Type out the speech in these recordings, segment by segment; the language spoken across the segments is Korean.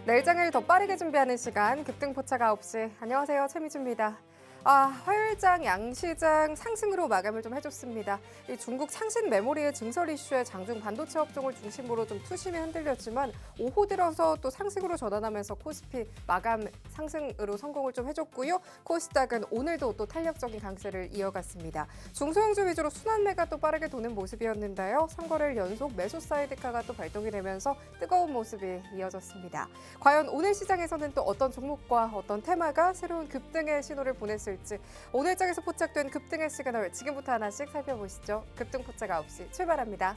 내일장을 더 빠르게 준비하는 시간 급등포착 9시. 안녕하세요, 최미주입니다. 화요일장 양시장 상승으로 마감을 좀 해줬습니다. 이 중국 창신 메모리의 증설 이슈에 장중 반도체 업종을 중심으로 좀 투심이 흔들렸지만 오후 들어서 또 상승으로 전환하면서 코스피 마감 상승으로 성공을 좀 해줬고요. 코스닥은 오늘도 또 탄력적인 강세를 이어갔습니다. 중소형주 위주로 순환매가 또 빠르게 도는 모습이었는데요. 3거래일 연속 매수 사이드카가 또 발동이 되면서 뜨거운 모습이 이어졌습니다. 과연 오늘 시장에서는 또 어떤 종목과 어떤 테마가 새로운 급등의 신호를 보냈을지 오늘 장에서 포착된 급등의 시그널 지금부터 하나씩 살펴보시죠. 급등 포착 9시 출발합니다.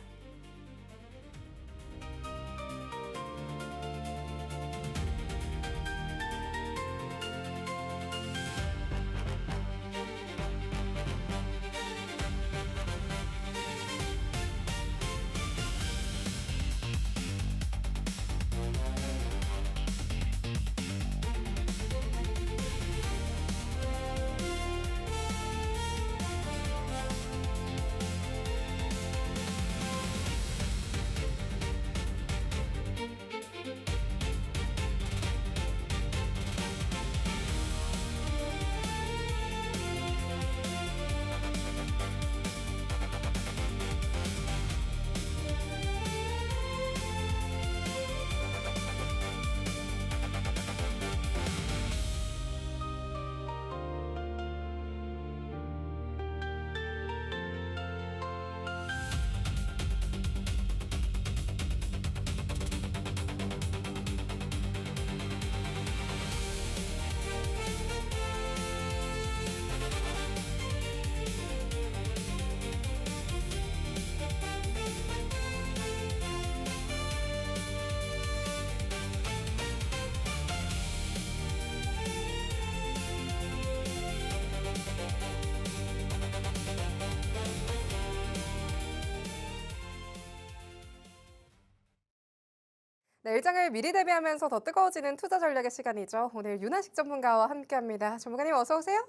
내일장을 미리 대비하면서 더 뜨거워지는 투자 전략의 시간이죠. 오늘 윤하식 전문가와 함께합니다. 전문가님 어서 오세요.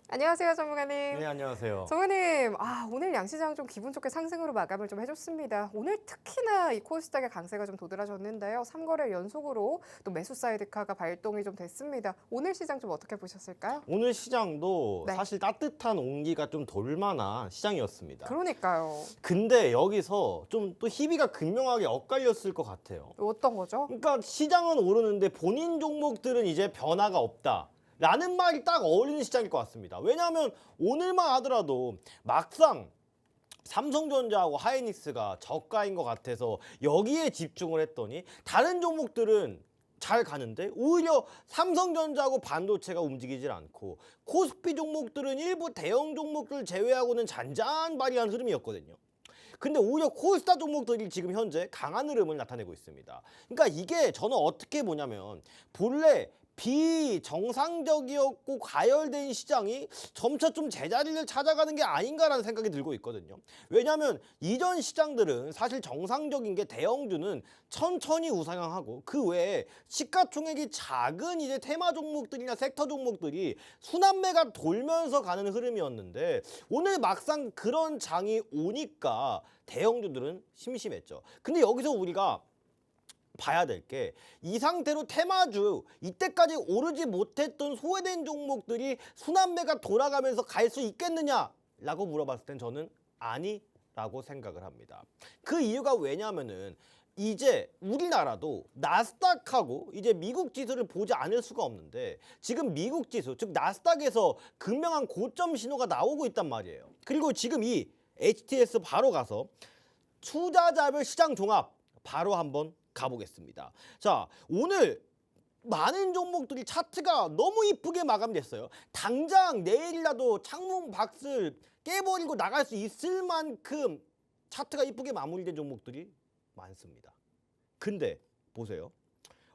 안녕하세요, 전문가님. 네, 안녕하세요. 전문가님, 오늘 양시장 좀 기분 좋게 상승으로 마감을 좀 해줬습니다. 오늘 특히나 이 코스닥의 강세가 좀 도드라졌는데요. 3거래일 연속으로 또 매수 사이드카가 발동이 좀 됐습니다. 오늘 시장 좀 어떻게 보셨을까요? 오늘 시장도 네. 사실 따뜻한 온기가 좀 돌만한 시장이었습니다. 그러니까요. 근데 여기서 좀 또 희비가 극명하게 엇갈렸을 것 같아요. 어떤 거죠? 그러니까 시장은 오르는데 본인 종목들은 이제 변화가 없다. 라는 말이 딱 어울리는 시장일 것 같습니다. 왜냐하면 오늘만 하더라도 막상 삼성전자하고 하이닉스가 저가인 것 같아서 여기에 집중을 했더니 다른 종목들은 잘 가는데 오히려 삼성전자하고 반도체가 움직이질 않고 코스피 종목들은 일부 대형 종목들 제외하고는 잔잔바리한 흐름이었거든요. 근데 오히려 코스닥 종목들이 지금 현재 강한 흐름을 나타내고 있습니다. 그러니까 이게 저는 어떻게 보냐면 본래 비정상적이었고 과열된 시장이 점차 좀 제자리를 찾아가는 게 아닌가라는 생각이 들고 있거든요. 왜냐하면 이전 시장들은 사실 정상적인 게 대형주는 천천히 우상향하고 그 외에 시가총액이 작은 이제 테마 종목들이나 섹터 종목들이 순환매가 돌면서 가는 흐름이었는데 오늘 막상 그런 장이 오니까 대형주들은 심심했죠. 근데 여기서 우리가 봐야 될 게 이 상태로 테마주 이때까지 오르지 못했던 소외된 종목들이 순환매가 돌아가면서 갈 수 있겠느냐라고 물어봤을 땐 저는 아니라고 생각을 합니다. 그 이유가 왜냐하면은 이제 우리나라도 나스닥하고 이제 미국 지수를 보지 않을 수가 없는데 지금 미국 지수 즉 나스닥에서 극명한 고점 신호가 나오고 있단 말이에요. 그리고 지금 이 HTS 바로 가서 투자자별 시장 종합 바로 한번 가보겠습니다. 자, 오늘 많은 종목들이 차트가 너무 이쁘게 마감됐어요. 당장 내일이라도 창문 박스를 깨버리고 나갈 수 있을 만큼 차트가 이쁘게 마무리된 종목들이 많습니다. 근데 보세요.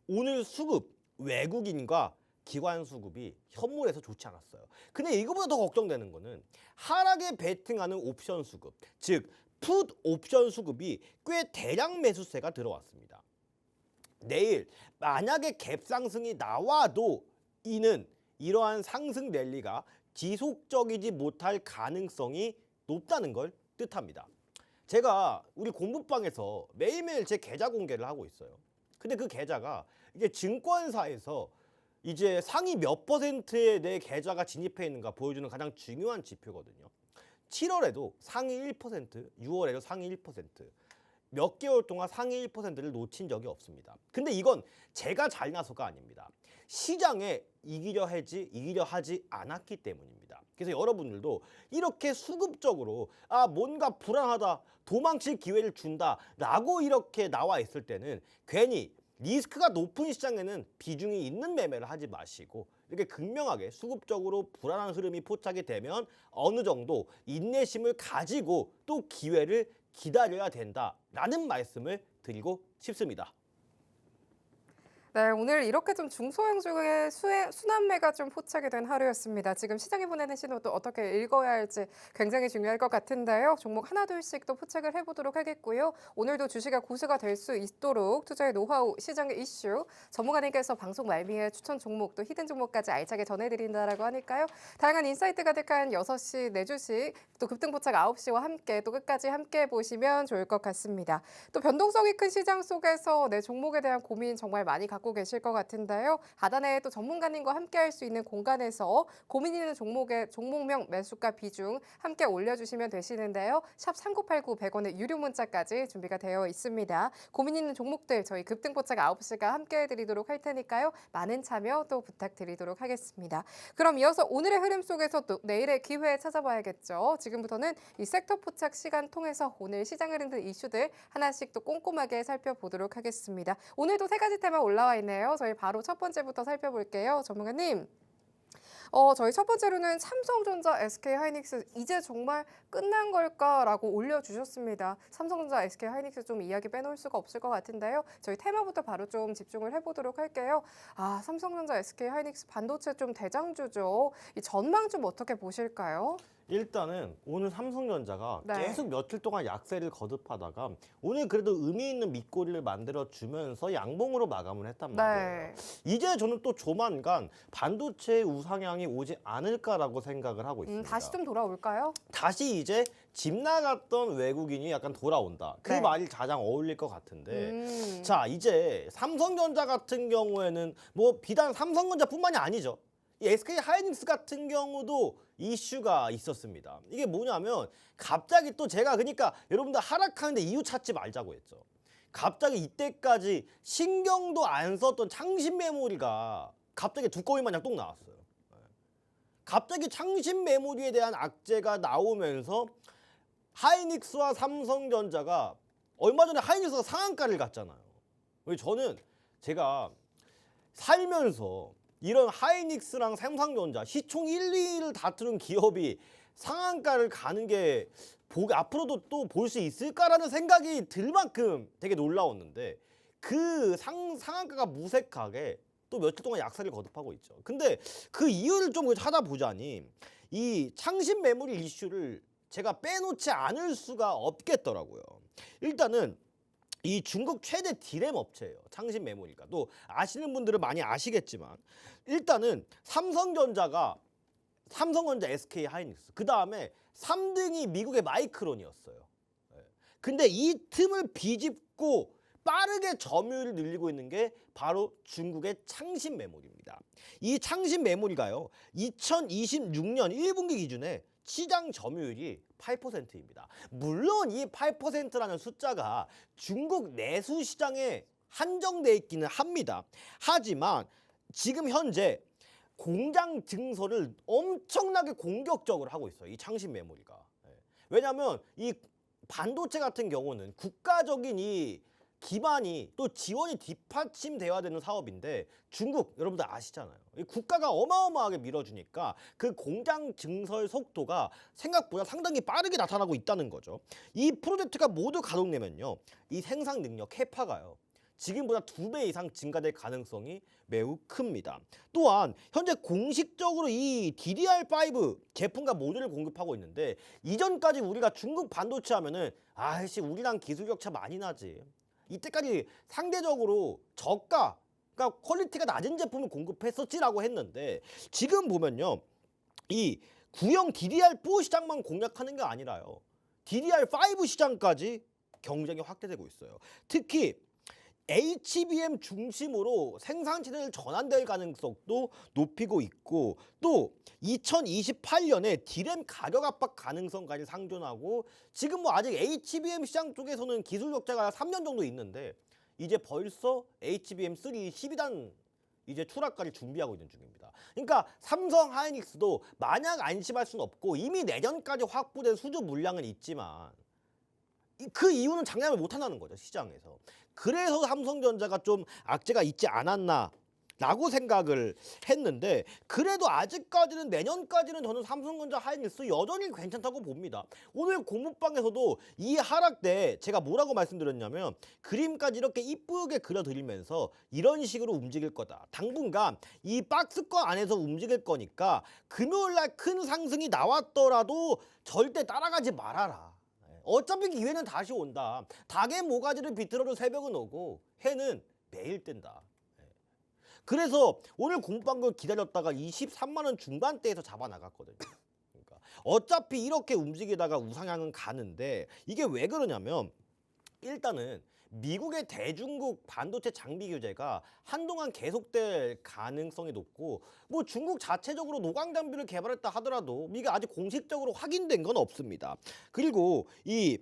오늘 수급 외국인과 기관 수급이 현물에서 좋지 않았어요. 근데 이거보다 더 걱정되는 거는 하락에 베팅하는 옵션 수급, 즉 풋 옵션 수급이 꽤 대량 매수세가 들어왔습니다. 내일 만약에 갭 상승이 나와도 이는 이러한 상승 랠리가 지속적이지 못할 가능성이 높다는 걸 뜻합니다. 제가 우리 공부방에서 매일매일 제 계좌 공개를 하고 있어요. 근데 그 계좌가 이제 증권사에서 이제 상위 몇 퍼센트의 내 계좌가 진입해 있는가 보여주는 가장 중요한 지표거든요. 7월에도 상위 1%, 6월에도 상위 1%, 몇 개월 동안 상위 1%를 놓친 적이 없습니다. 근데 이건 제가 잘나서가 아닙니다. 시장에 이기려 하지 않았기 때문입니다. 그래서 여러분들도 이렇게 수급적으로 뭔가 불안하다, 도망칠 기회를 준다라고 이렇게 나와 있을 때는 괜히 리스크가 높은 시장에는 비중이 있는 매매를 하지 마시고 이렇게 극명하게 수급적으로 불안한 흐름이 포착이 되면 어느 정도 인내심을 가지고 또 기회를 기다려야 된다라는 말씀을 드리고 싶습니다. 네, 오늘 이렇게 좀 중소형 중에 순환매가 좀 포착이 된 하루였습니다. 지금 시장이 보내는 신호도 어떻게 읽어야 할지 굉장히 중요할 것 같은데요. 종목 하나둘씩 또 포착을 해보도록 하겠고요. 오늘도 주식의 고수가 될 수 있도록 투자의 노하우, 시장의 이슈, 전문가님께서 방송 말미에 추천 종목 또 히든 종목까지 알차게 전해드린다라고 하니까요. 다양한 인사이트 가득한 6시 내 주식 또 급등 포착 9시와 함께 또 끝까지 함께 보시면 좋을 것 같습니다. 또 변동성이 큰 시장 속에서 내 종목에 대한 고민 정말 많이 갖고 계실 것 같은데요. 하단에 또 전문가님과 함께 할 수 있는 공간에서 고민 있는 종목의 종목명 매수가 비중 함께 올려주시면 되시는데요. 샵 3989 100원의 유료 문자까지 준비가 되어 있습니다. 고민 있는 종목들 저희 급등 포착 9시가 함께 해드리도록 할 테니까요. 많은 참여 또 부탁드리도록 하겠습니다. 그럼 이어서 오늘의 흐름 속에서 또 내일의 기회 찾아봐야겠죠. 지금부터는 이 섹터 포착 시간 통해서 오늘 시장을 흔든 이슈들 하나씩 또 꼼꼼하게 살펴보도록 하겠습니다. 오늘도 3가지 테마 올라와 있네요. 저희 바로 첫 번째부터 살펴볼게요. 전문가님. 저희 첫 번째로는 삼성전자, SK하이닉스 이제 정말 끝난 걸까라고 올려주셨습니다. 삼성전자, SK하이닉스 좀 이야기 빼놓을 수가 없을 것 같은데요. 저희 테마부터 바로 좀 집중을 해보도록 할게요. 삼성전자, SK하이닉스 반도체 좀 대장주죠. 이 전망 좀 어떻게 보실까요? 일단은 오늘 삼성전자가 네. 계속 며칠 동안 약세를 거듭하다가 오늘 그래도 의미 있는 밑꼬리를 만들어주면서 양봉으로 마감을 했단 말이에요. 네. 이제 저는 또 조만간 반도체 우상향이 오지 않을까라고 생각을 하고 있습니다. 다시 좀 돌아올까요? 다시 이제 집 나갔던 외국인이 약간 돌아온다. 그 네. 말이 가장 어울릴 것 같은데 음. 자 이제 삼성전자 같은 경우에는 뭐 비단 삼성전자뿐만이 아니죠. 이 SK하이닉스 같은 경우도 이슈가 있었습니다. 이게 뭐냐면 갑자기 또 제가 그러니까 여러분들 하락하는데 이유 찾지 말자고 했죠. 갑자기 이때까지 신경도 안 썼던 창신 메모리가 갑자기 두꺼비 마냥 똥 나왔어요. 갑자기 창신 메모리에 대한 악재가 나오면서 하이닉스와 삼성전자가 얼마 전에 하이닉스가 상한가를 갔잖아요. 저는 제가 살면서 이런 하이닉스랑 삼성전자 시총 1, 2위를 다투는 기업이 상한가를 가는 게 앞으로도 또 볼 수 있을까라는 생각이 들 만큼 되게 놀라웠는데 그 상한가가 무색하게 또 며칠 동안 약세를 거듭하고 있죠. 근데 그 이유를 좀 찾아보자니 이 창신 메모리 이슈를 제가 빼놓지 않을 수가 없겠더라고요. 일단은 이 중국 최대 디램 업체예요. 창신 메모리가. 또 아시는 분들은 많이 아시겠지만 일단은 삼성전자, SK하이닉스. 그다음에 3등이 미국의 마이크론이었어요. 근데 이 틈을 비집고 빠르게 점유율을 늘리고 있는 게 바로 중국의 창신 메모리입니다. 이 창신 메모리가요. 2026년 1분기 기준에 시장 점유율이 8%입니다. 물론 이 8%라는 숫자가 중국 내수 시장에 한정돼 있기는 합니다. 하지만 지금 현재 공장 증설을 엄청나게 공격적으로 하고 있어요. 이 창신 메모리가. 왜냐하면 이 반도체 같은 경우는 국가적인 이 기반이 또 지원이 뒷받침돼야 되는 사업인데 중국 여러분들 아시잖아요. 국가가 어마어마하게 밀어주니까 그 공장 증설 속도가 생각보다 상당히 빠르게 나타나고 있다는 거죠. 이 프로젝트가 모두 가동되면요. 이 생산 능력 캐파가요. 지금보다 2배 이상 증가될 가능성이 매우 큽니다. 또한 현재 공식적으로 이 DDR5 제품과 모듈을 공급하고 있는데 이전까지 우리가 중국 반도체 하면은 우리랑 기술 격차 많이 나지. 이때까지 상대적으로 저가, 그러니까 퀄리티가 낮은 제품을 공급했었지라고 했는데 지금 보면요. 이 구형 DDR4 시장만 공략하는 게 아니라요. DDR5 시장까지 경쟁이 확대되고 있어요. 특히 HBM 중심으로 생산체를 전환될 가능성도 높이고 있고 또 2028년에 D램 가격 압박 가능성까지 상존하고 지금 뭐 아직 HBM 시장 쪽에서는 기술 적자가 3년 정도 있는데 이제 벌써 HBM3 12단 이제 출하까지 준비하고 있는 중입니다. 그러니까 삼성 하이닉스도 마냥 안심할 수는 없고 이미 내년까지 확보된 수주 물량은 있지만 그 이유는 장담을 못한다는 거죠, 시장에서. 그래서 삼성전자가 좀 악재가 있지 않았나 라고 생각을 했는데 그래도 아직까지는 내년까지는 저는 삼성전자 하이닉스 여전히 괜찮다고 봅니다. 오늘 공부방에서도 이 하락 때 제가 뭐라고 말씀드렸냐면 그림까지 이렇게 이쁘게 그려드리면서 이런 식으로 움직일 거다. 당분간 이 박스권 안에서 움직일 거니까 금요일날 큰 상승이 나왔더라도 절대 따라가지 말아라. 어차피 기회는 다시 온다. 닭의 모가지를 비틀어도 새벽은 오고 해는 매일 뜬다. 그래서 오늘 공부방을 기다렸다가 23만 원 중반대에서 잡아 나갔거든요. 그러니까 어차피 이렇게 움직이다가 우상향은 가는데 이게 왜 그러냐면 일단은 미국의 대중국 반도체 장비 규제가 한동안 계속될 가능성이 높고 뭐 중국 자체적으로 노광 장비를 개발했다 하더라도 이게 아직 공식적으로 확인된 건 없습니다. 그리고 이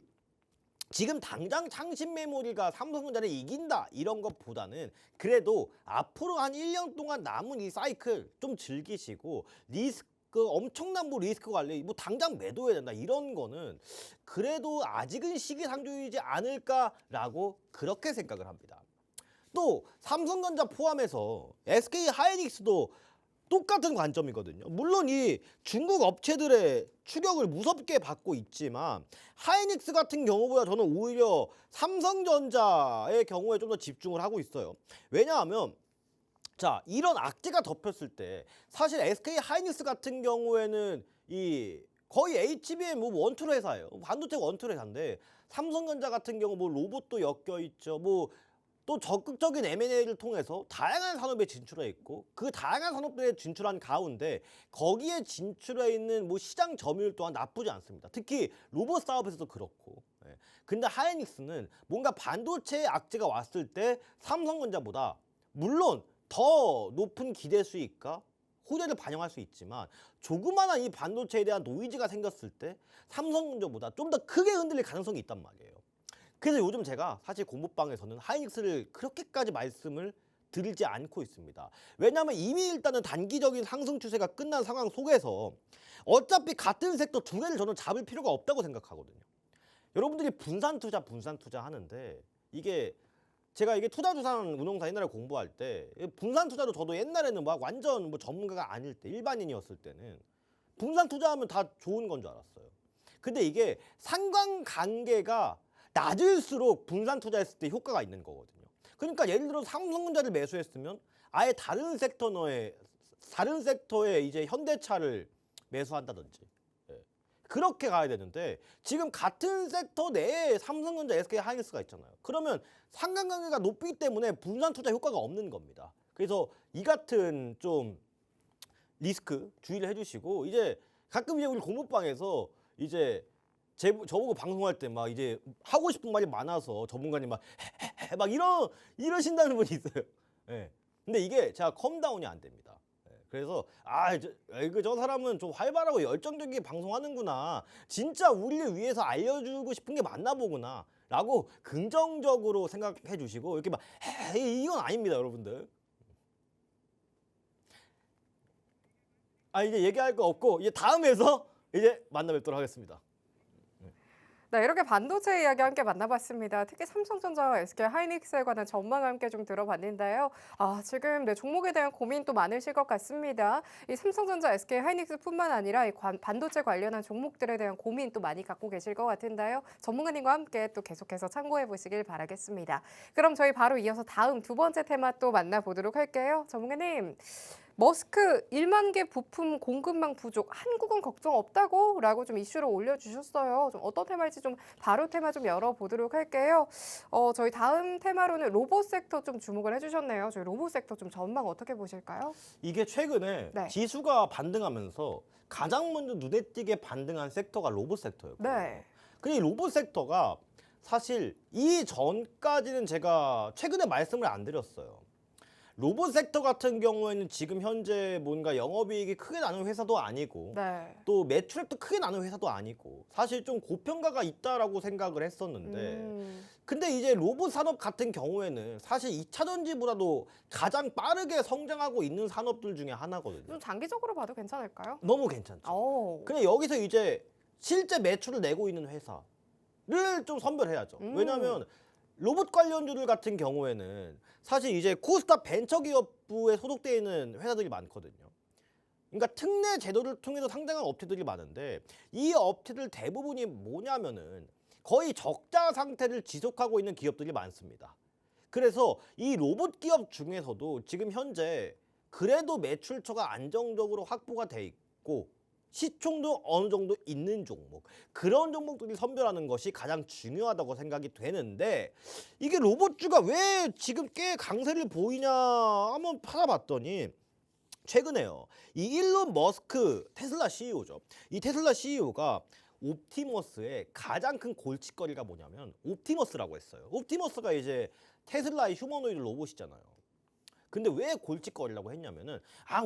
지금 당장 창신 메모리가 삼성전자를 이긴다 이런 것보다는 그래도 앞으로 한 1년 동안 남은 이 사이클 좀 즐기시고 리스크 엄청난 뭐 리스크 관리 뭐 당장 매도해야 된다 이런 거는 그래도 아직은 시기상조이지 않을까라고 그렇게 생각을 합니다. 또 삼성전자 포함해서 SK 하이닉스도 똑같은 관점이거든요. 물론 이 중국 업체들의 추격을 무섭게 받고 있지만 하이닉스 같은 경우보다 저는 오히려 삼성전자의 경우에 좀 더 집중을 하고 있어요. 왜냐하면 자, 이런 악재가 덮였을 때 사실 SK 하이닉스 같은 경우에는 이 거의 HBM 뭐 원툴 회사예요. 반도체 원툴 회사인데 삼성전자 같은 경우 뭐 로봇도 엮여 있죠. 뭐 또 적극적인 M&A를 통해서 다양한 산업에 진출해 있고 그 다양한 산업들에 진출한 가운데 거기에 진출해 있는 뭐 시장 점유율 또한 나쁘지 않습니다. 특히 로봇 사업에서도 그렇고. 근데 하이닉스는 뭔가 반도체의 악재가 왔을 때 삼성전자보다 물론 더 높은 기대 수익과 호재를 반영할 수 있지만 조그마한 이 반도체에 대한 노이즈가 생겼을 때 삼성전자보다 좀 더 크게 흔들릴 가능성이 있단 말이에요. 그래서 요즘 제가 사실 공부방에서는 하이닉스를 그렇게까지 말씀을 드리지 않고 있습니다. 왜냐하면 이미 일단은 단기적인 상승 추세가 끝난 상황 속에서 어차피 같은 섹터 두 개를 저는 잡을 필요가 없다고 생각하거든요. 여러분들이 분산 투자 하는데 이게 제가 이게 투자주산 운용사 옛날에 공부할 때 분산 투자도 저도 옛날에는 막 완전 뭐 전문가가 아닐 때 일반인이었을 때는 분산 투자하면 다 좋은 건 줄 알았어요. 근데 이게 상관관계가 낮을수록 분산 투자했을 때 효과가 있는 거거든요. 그러니까 예를 들어 삼성전자를 매수했으면 아예 다른 섹터에 이제 현대차를 매수한다든지 그렇게 가야 되는데 지금 같은 섹터 내에 삼성전자, SK 하이닉스가 있잖아요. 그러면 상관관계가 높기 때문에 분산 투자 효과가 없는 겁니다. 그래서 이 같은 좀 리스크 주의를 해주시고 이제 가끔 이제 우리 공부방에서 이제 저보고 방송할 때 막 이제 하고 싶은 말이 많아서 전문가님 막 이러신다는 분이 있어요. 예. 근데 이게 제가 컴다운이 안 됩니다. 그래서 저 사람은 좀 활발하고 열정적이게 방송하는구나. 진짜 우리를 위해서 알려주고 싶은 게 맞나 보구나. 라고 긍정적으로 생각해 주시고 이렇게 막 이건 아닙니다, 여러분들. 이제 얘기할 거 없고 이제 다음에서 이제 만나 뵙도록 하겠습니다. 네, 이렇게 반도체 이야기 함께 만나봤습니다. 특히 삼성전자와 SK 하이닉스에 관한 전망을 함께 좀 들어봤는데요. 지금 종목에 대한 고민도 많으실 것 같습니다. 이 삼성전자, SK 하이닉스뿐만 아니라 이 반도체 관련한 종목들에 대한 고민 또 많이 갖고 계실 것 같은데요. 전문가님과 함께 또 계속해서 참고해 보시길 바라겠습니다. 그럼 저희 바로 이어서 다음 두 번째 테마 또 만나보도록 할게요. 전문가님. 머스크 1만 개 부품 공급망 부족, 한국은 걱정 없다고? 라고 좀 이슈를 올려주셨어요. 좀 어떤 테마일지 좀 바로 테마 좀 열어보도록 할게요. 저희 다음 테마로는 로봇 섹터 좀 주목을 해주셨네요. 저희 로봇 섹터 좀 전망 어떻게 보실까요? 이게 최근에 네. 지수가 반등하면서 가장 먼저 눈에 띄게 반등한 섹터가 로봇 섹터였고요. 네. 근데 이 로봇 섹터가 사실 이 전까지는 제가 최근에 말씀을 안 드렸어요. 로봇 섹터 같은 경우에는 지금 현재 뭔가 영업이익이 크게 나는 회사도 아니고 네. 또 매출액도 크게 나는 회사도 아니고 사실 좀 고평가가 있다라고 생각을 했었는데 근데 이제 로봇 산업 같은 경우에는 사실 2차 전지보다도 가장 빠르게 성장하고 있는 산업들 중에 하나거든요. 좀 장기적으로 봐도 괜찮을까요? 너무 괜찮죠. 오. 근데 여기서 이제 실제 매출을 내고 있는 회사를 좀 선별해야죠. 왜냐하면 로봇 관련주들 같은 경우에는 사실 이제 코스닥 벤처기업부에 소속되어 있는 회사들이 많거든요. 그러니까 특례 제도를 통해서 상장한 업체들이 많은데 이 업체들 대부분이 뭐냐면은 거의 적자 상태를 지속하고 있는 기업들이 많습니다. 그래서 이 로봇 기업 중에서도 지금 현재 그래도 매출처가 안정적으로 확보가 돼 있고 시총도 어느 정도 있는 종목, 그런 종목들이 선별하는 것이 가장 중요하다고 생각이 되는데 이게 로봇주가 왜 지금 꽤 강세를 보이냐 한번 찾아봤더니 최근에요. 이 일론 머스크 테슬라 CEO죠. 이 테슬라 CEO가 옵티머스의 가장 큰 골칫거리가 뭐냐면 옵티머스라고 했어요. 옵티머스가 이제 테슬라의 휴머노이드 로봇이잖아요. 근데 왜 골칫거리라고 했냐면은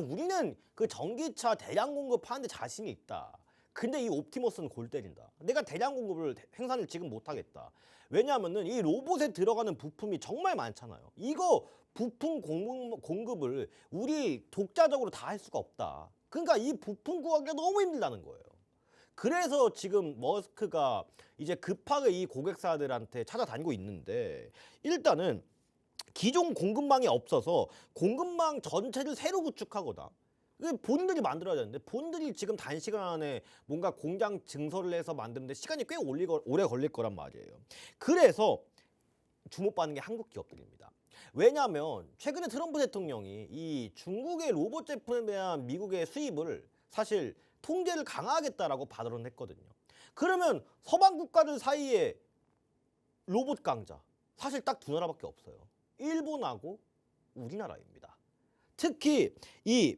우리는 그 전기차 대량 공급하는데 자신이 있다. 근데 이 옵티머스는 골 때린다. 내가 대량 공급을 생산을 지금 못 하겠다. 왜냐하면은 이 로봇에 들어가는 부품이 정말 많잖아요. 이거 부품 공급을 우리 독자적으로 다 할 수가 없다. 그러니까 이 부품 구하기가 너무 힘들다는 거예요. 그래서 지금 머스크가 이제 급하게 이 고객사들한테 찾아다니고 있는데 일단은 기존 공급망이 없어서 공급망 전체를 새로 구축하거나 본인들이 만들어야 되는데 본인들이 지금 단시간에 뭔가 공장 증설을 해서 만드는데 시간이 꽤 오래 걸릴 거란 말이에요. 그래서 주목받는 게 한국 기업들입니다. 왜냐하면 최근에 트럼프 대통령이 이 중국의 로봇 제품에 대한 미국의 수입을 사실 통제를 강화하겠다라고 발언했거든요. 그러면 서방 국가들 사이에 로봇 강자 사실 딱 두 나라밖에 없어요. 일본하고 우리나라입니다. 특히 이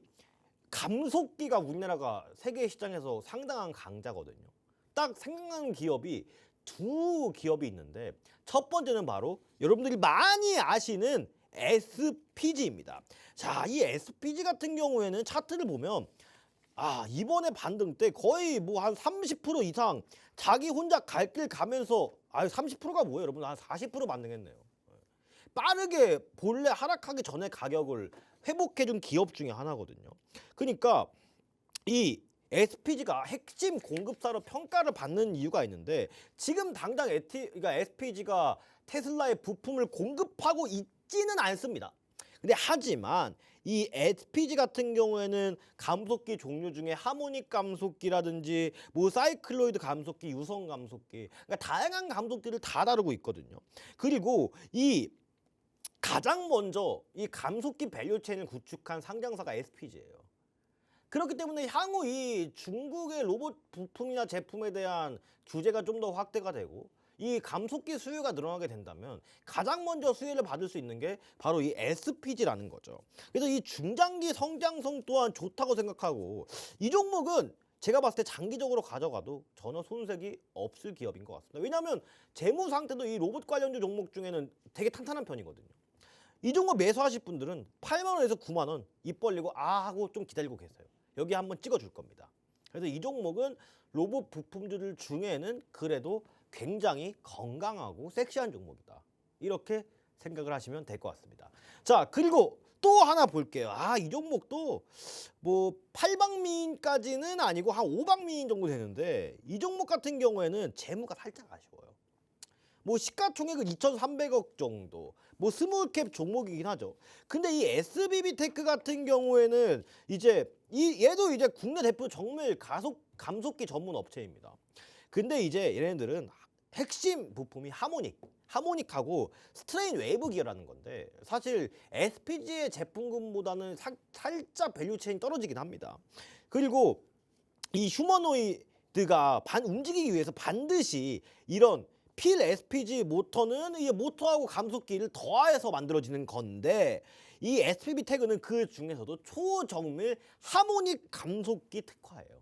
감속기가 우리나라가 세계 시장에서 상당한 강자거든요. 딱 생각나는 기업이 두 기업이 있는데 첫 번째는 바로 여러분들이 많이 아시는 SPG입니다. 자, 이 SPG 같은 경우에는 차트를 보면 이번에 반등 때 거의 뭐 한 30% 이상 자기 혼자 갈 길 가면서 30%가 뭐예요, 여러분? 한 40% 반등했네요. 빠르게 본래 하락하기 전에 가격을 회복해준 기업 중에 하나거든요. 그러니까 이 SPG가 핵심 공급사로 평가를 받는 이유가 있는데 지금 당장 그러니까 SPG가 테슬라의 부품을 공급하고 있지는 않습니다. 근데 하지만 이 SPG 같은 경우에는 감속기 종류 중에 하모닉 감속기라든지 뭐 사이클로이드 감속기, 유성 감속기, 그러니까 다양한 감속기를 다 다루고 있거든요. 그리고 이 가장 먼저 이 감속기 밸류체인을 구축한 상장사가 SPG예요. 그렇기 때문에 향후 이 중국의 로봇 부품이나 제품에 대한 규제가 좀 더 확대가 되고 이 감속기 수요가 늘어나게 된다면 가장 먼저 수혜를 받을 수 있는 게 바로 이 SPG라는 거죠. 그래서 이 중장기 성장성 또한 좋다고 생각하고 이 종목은 제가 봤을 때 장기적으로 가져가도 전혀 손색이 없을 기업인 것 같습니다. 왜냐하면 재무 상태도 이 로봇 관련주 종목 중에는 되게 탄탄한 편이거든요. 이 종목 매수하실 분들은 8만 원에서 9만 원 입 벌리고 하고 좀 기다리고 계세요. 여기 한번 찍어줄 겁니다. 그래서 이 종목은 로봇 부품들 중에는 그래도 굉장히 건강하고 섹시한 종목이다. 이렇게 생각을 하시면 될 것 같습니다. 자, 그리고 또 하나 볼게요. 이 종목도 뭐 8박미인까지는 아니고 한 5박미인 정도 되는데 이 종목 같은 경우에는 재무가 살짝 아쉬워요. 뭐 시가총액은 2,300억 정도, 뭐 스몰캡 종목이긴 하죠. 근데 이 SBB테크 같은 경우에는 이제 얘도 이제 국내 대표 정밀 감속기 전문 업체입니다. 근데 이제 얘네들은 핵심 부품이 하모닉하고 스트레인 웨이브 기어라는 건데 사실 SPG의 제품군보다는 살짝 밸류체인이 떨어지긴 합니다. 그리고 이 휴머노이드가 움직이기 위해서 반드시 이런 필 SPG 모터는 이 모터하고 감속기를 더해서 만들어지는 건데 이 SPB 태그는 그 중에서도 초정밀 하모닉 감속기 특화예요.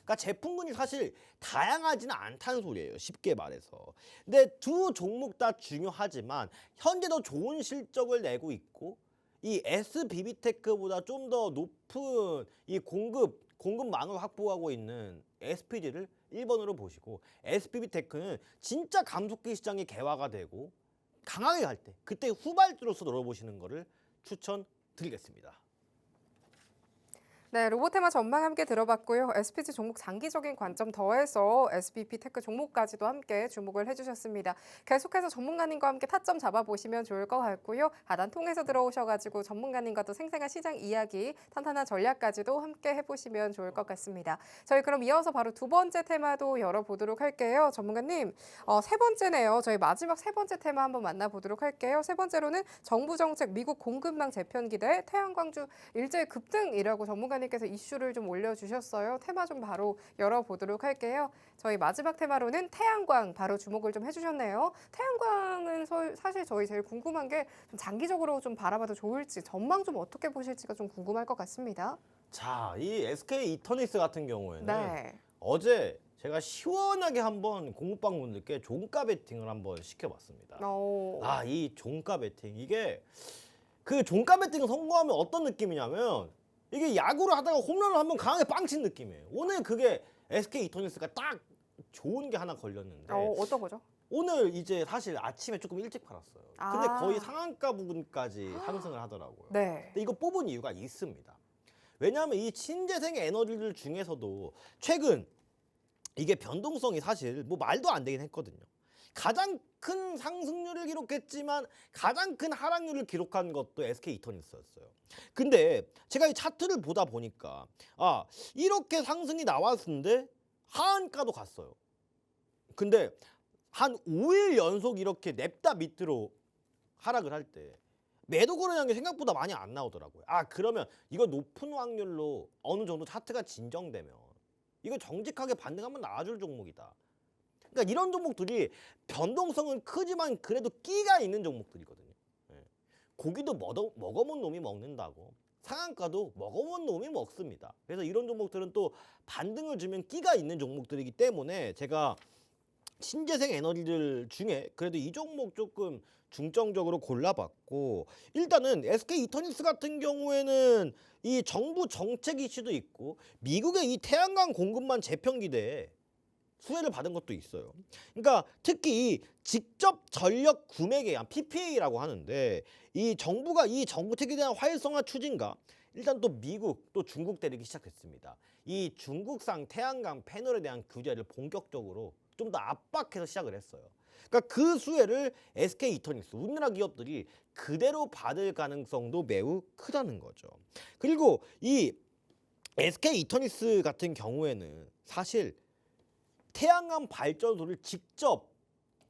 그러니까 제품군이 사실 다양하지는 않다는 소리예요. 쉽게 말해서. 근데 두 종목 다 중요하지만 현재 더 좋은 실적을 내고 있고 이 SBB테크보다 좀 더 높은 이 공급망을 확보하고 있는 SPG를 1번으로 보시고 SBB테크는 진짜 감속기 시장이 개화가 되고 강하게 갈 때 그때 후발주로서 노려보시는 거를 추천드리겠습니다. 네, 로보테마 전망 함께 들어봤고요. SPG 종목 장기적인 관점 더해서 SBP 테크 종목까지도 함께 주목을 해주셨습니다. 계속해서 전문가님과 함께 타점 잡아보시면 좋을 것 같고요. 하단 통해서 들어오셔가지고 전문가님과 또 생생한 시장 이야기, 탄탄한 전략까지도 함께 해보시면 좋을 것 같습니다. 저희 그럼 이어서 바로 두 번째 테마도 열어보도록 할게요. 전문가님, 세 번째네요. 저희 마지막 세 번째 테마 한번 만나보도록 할게요. 세 번째로는 정부 정책 미국 공급망 재편 기대 태양광주 일제 급등이라고 전문가님께서 이슈를 좀 올려주셨어요. 테마 좀 바로 열어보도록 할게요. 저희 마지막 테마로는 태양광 바로 주목을 좀 해주셨네요. 태양광은 사실 저희 제일 궁금한 게 좀 장기적으로 좀 바라봐도 좋을지 전망 좀 어떻게 보실지가 좀 궁금할 것 같습니다. 자, 이 SK 이터닉스 같은 경우에는 네. 어제 제가 시원하게 한번 공부방분들께 종가 베팅을 한번 시켜봤습니다. 이 종가 베팅 이게 그 종가 베팅 성공하면 어떤 느낌이냐면 이게 야구를 하다가 홈런을 한번 강하게 빵친 느낌이에요. 오늘 그게 SK 이터닉스가 딱 좋은 게 하나 걸렸는데 어떤 거죠? 오늘 이제 사실 아침에 조금 일찍 팔았어요. 근데 아. 거의 상한가 부분까지 상승을 하더라고요. 네. 근데 이거 뽑은 이유가 있습니다. 왜냐하면 이 신재생 에너지들 중에서도 최근 이게 변동성이 사실 뭐 말도 안 되긴 했거든요. 가장 큰 상승률을 기록했지만 가장 큰 하락률을 기록한 것도 SK 이터닉스였어요. 근데 제가 이 차트를 보다 보니까 이렇게 상승이 나왔는데 하한가도 갔어요. 근데 한 5일 연속 이렇게 냅다 밑으로 하락을 할 때 매도 거래량이 생각보다 많이 안 나오더라고요. 그러면 이거 높은 확률로 어느 정도 차트가 진정되면 이거 정직하게 반등하면 나와줄 종목이다. 그러니까 이런 종목들이 변동성은 크지만 그래도 끼가 있는 종목들이거든요. 고기도 먹어본 놈이 먹는다고 상한가도 먹어본 놈이 먹습니다. 그래서 이런 종목들은 또 반등을 주면 끼가 있는 종목들이기 때문에 제가 신재생 에너지들 중에 그래도 이 종목 조금 중점적으로 골라봤고 일단은 SK 이터닉스 같은 경우에는 이 정부 정책 이슈도 있고 미국의 이 태양광 공급망 재편 기대에 수혜를 받은 것도 있어요. 그러니까 특히 이 직접 전력 구매 계약 PPA라고 하는데 이 정부가 이 정부책에 대한 활성화 추진과 일단 또 미국 또 중국 때리기 시작했습니다. 이 중국산 태양광 패널에 대한 규제를 본격적으로 좀 더 압박해서 시작을 했어요. 그러니까 그 수혜를 SK 이터닉스 우리나라 기업들이 그대로 받을 가능성도 매우 크다는 거죠. 그리고 이 SK 이터닉스 같은 경우에는 사실 태양광 발전소를 직접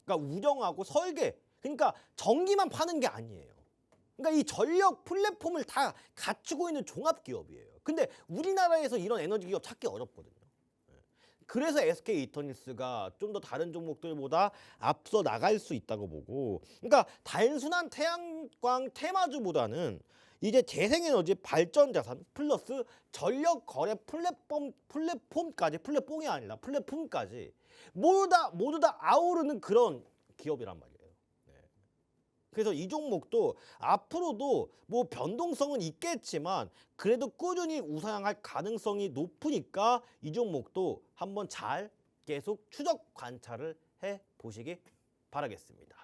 운영하고 설계, 그러니까 전기만 파는 게 아니에요. 그러니까 이 전력 플랫폼을 다 갖추고 있는 종합 기업이에요. 근데 우리나라에서 이런 에너지 기업 찾기 어렵거든요. 그래서 SK 이터닉스가 좀 더 다른 종목들보다 앞서 나갈 수 있다고 보고, 그러니까 단순한 태양광 테마주보다는 이제 재생에너지 발전 자산 플러스 전력 거래 플랫폼까지 플랫폼이 아니라 플랫폼까지 모두 다 아우르는 그런 기업이란 말이에요. 그래서 이 종목도 앞으로도 뭐 변동성은 있겠지만 그래도 꾸준히 우상향할 가능성이 높으니까 이 종목도 한번 잘 계속 추적 관찰을 해 보시기 바라겠습니다.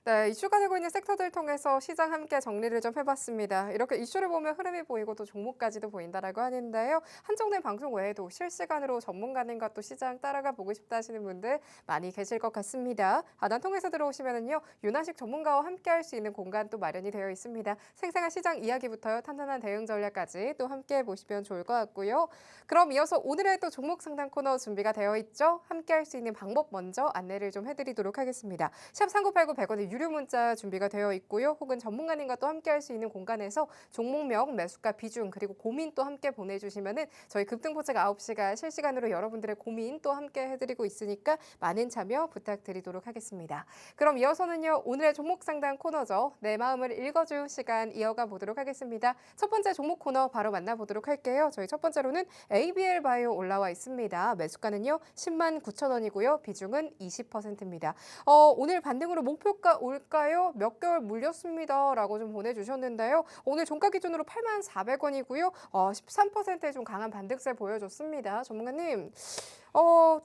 네, 이슈가 되고 있는 섹터들 통해서 시장 함께 정리를 좀 해봤습니다. 이렇게 이슈를 보면 흐름이 보이고 또 종목까지도 보인다라고 하는데요. 한정된 방송 외에도 실시간으로 전문가님과 또 시장 따라가 보고 싶다 하시는 분들 많이 계실 것 같습니다. 하단 통해서 들어오시면은요, 윤하식 전문가와 함께할 수 있는 공간 또 마련이 되어 있습니다. 생생한 시장 이야기부터요, 탄탄한 대응 전략까지 또 함께 보시면 좋을 것 같고요. 그럼 이어서 오늘의 또 종목 상담 코너 준비가 되어 있죠. 함께할 수 있는 방법 먼저 안내를 좀 해드리도록 하겠습니다. 샵 3989 100원의 유료 문자 준비가 되어 있고요. 혹은 전문가님과 또 함께 할 수 있는 공간에서 종목명, 매수가 비중, 그리고 고민 또 함께 보내주시면은 저희 급등포착 9시가 실시간으로 여러분들의 고민 또 함께 해드리고 있으니까 많은 참여 부탁드리도록 하겠습니다. 그럼 이어서는요, 오늘의 종목 상담 코너죠. 내 마음을 읽어줄 시간 이어가 보도록 하겠습니다. 첫 번째 종목 코너 바로 만나보도록 할게요. 저희 첫 번째로는 ABL 바이오 올라와 있습니다. 매수가는요 10만 9천 원이고요. 비중은 20%입니다. 오늘 반등으로 목표가 올까요? 몇 개월 물렸습니다. 라고 좀 보내주셨는데요. 오늘 종가 기준으로 8만 400원이고요. 13%의 좀 강한 반등세 보여줬습니다. 전문가님,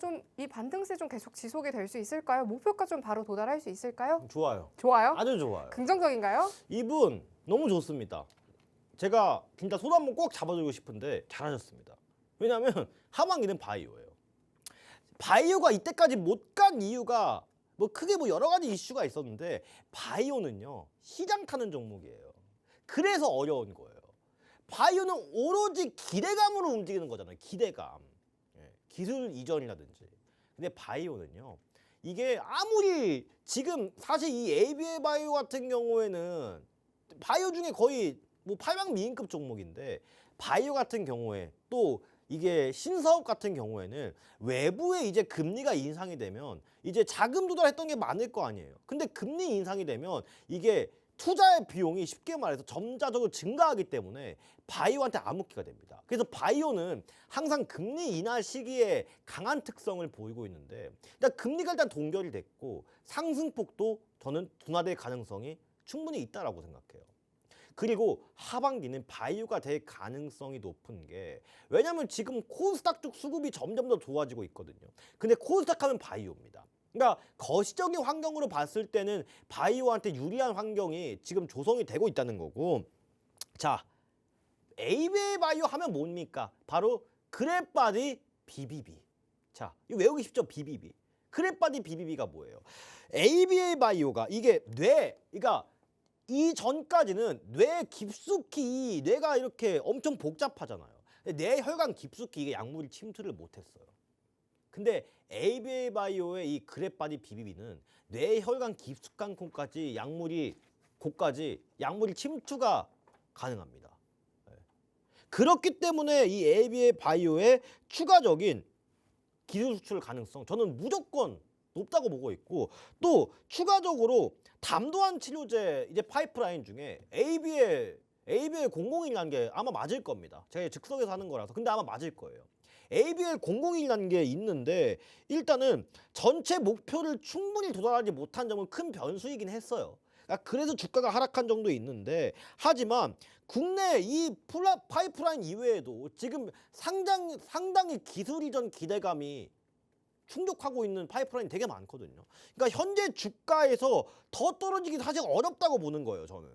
좀 이 반등세 좀 계속 지속이 될 수 있을까요? 목표가 좀 바로 도달할 수 있을까요? 좋아요. 좋아요? 아주 좋아요. 긍정적인가요? 이분 너무 좋습니다. 제가 진짜 손 한번 꼭 잡아주고 싶은데 잘하셨습니다. 왜냐하면 하반기는 바이오예요. 바이오가 이때까지 못 간 이유가 뭐 크게 뭐 여러 가지 이슈가 있었는데 바이오는요 시장 타는 종목이에요. 그래서 어려운 거예요. 바이오는 오로지 기대감으로 움직이는 거잖아요. 기대감. 기술 이전이라든지. 근데 바이오는요 이게 아무리 지금 사실 이 ABL 바이오 같은 경우에는 바이오 중에 거의 뭐 8강 미인급 종목인데 바이오 같은 경우에 또 이게 신사업 같은 경우에는 외부에 이제 금리가 인상이 되면 이제 자금 조달했던 게 많을 거 아니에요. 근데 금리 인상이 되면 이게 투자의 비용이 쉽게 말해서 점자적으로 증가하기 때문에 바이오한테 암흑기가 됩니다. 그래서 바이오는 항상 금리 인하 시기에 강한 특성을 보이고 있는데 일단 금리가 일단 동결이 됐고 상승폭도 저는 둔화될 가능성이 충분히 있다라고 생각해요. 그리고 하반기는 바이오가 될 가능성이 높은 게 왜냐하면 지금 코스닥 쪽 수급이 점점 더 좋아지고 있거든요. 근데 코스닥 하면 바이오입니다. 그러니까 거시적인 환경으로 봤을 때는 바이오한테 유리한 환경이 지금 조성이 되고 있다는 거고 자 ABL 바이오 하면 뭡니까? 바로 그랩바디 BBB. 자 이거 외우기 쉽죠? BBB. 그랩바디 BBB가 뭐예요? ABL 바이오가 이게 그러니까 이 전까지는 뇌 깊숙이 뇌가 이렇게 엄청 복잡하잖아요. 뇌 혈관 깊숙이 이게 약물이 침투를 못했어요. 근데 ABL 바이오의 이 그랩바디 BBB는 뇌 혈관 깊숙한 곳까지 곳까지 약물이 침투가 가능합니다. 그렇기 때문에 이 ABL 바이오의 추가적인 기술 수출 가능성 저는 무조건 높다고 보고 있고 또 추가적으로 담도한 치료제 이제 파이프라인 중에 ABL 001이라는 게 아마 맞을 겁니다. 제가 즉석에서 하는 거라서 근데 아마 맞을 거예요. ABL 001이라는 게 있는데 일단은 전체 목표를 충분히 도달하지 못한 점은 큰 변수이긴 했어요. 그래서 주가가 하락한 정도 있는데 하지만 국내 이 파이프라인 이외에도 지금 상당히 기술 이전 기대감이 충족하고 있는 파이프라인이 되게 많거든요. 그러니까 현재 주가에서 더 떨어지기 사실 어렵다고 보는 거예요, 저는.